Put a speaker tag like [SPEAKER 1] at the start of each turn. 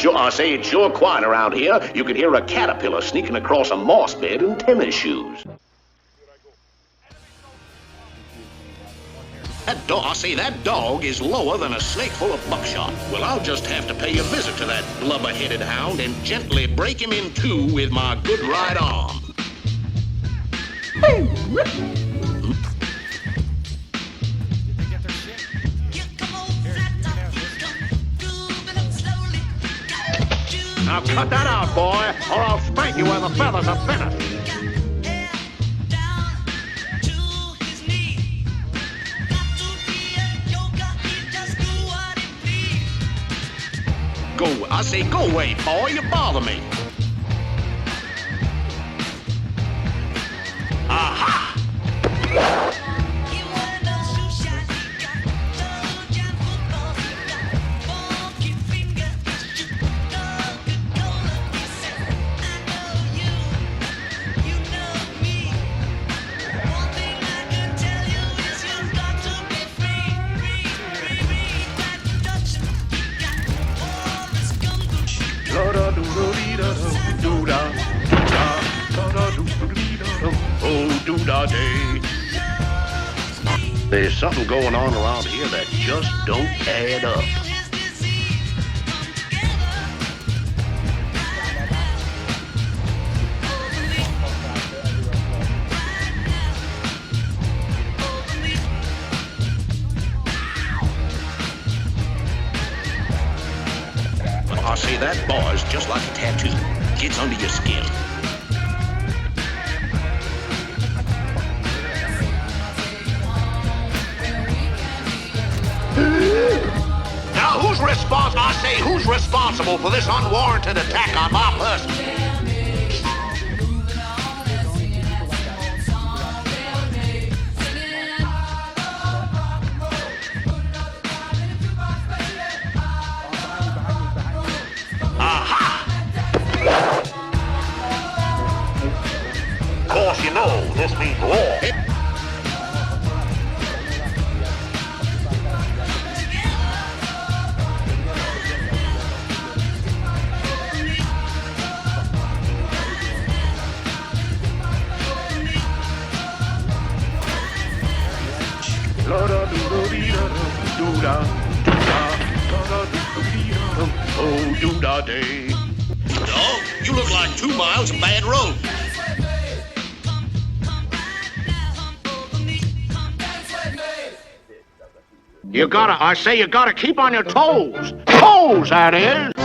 [SPEAKER 1] Sure, I say it's sure quiet around here. You could hear a caterpillar sneaking across a moss bed in tennis shoes. That dog is lower than a snake full of buckshot. Well, I'll just have to pay a visit to that blubber-headed hound and gently break him in two with my good right arm. Now cut that out, boy, or I'll spank you where the feathers are thinnest. I say, go away, boy, you bother me. Aha! Day. There's something going on around here that just don't add up. I say that buzz just like a tattoo. Gets under your skin. Now, who's responsible for this unwarranted attack on my person? Aha! Of course, you know, this means war. Oh, do-da day. Dog, you look like 2 miles of bad road. You gotta keep on your toes. Toes, that is.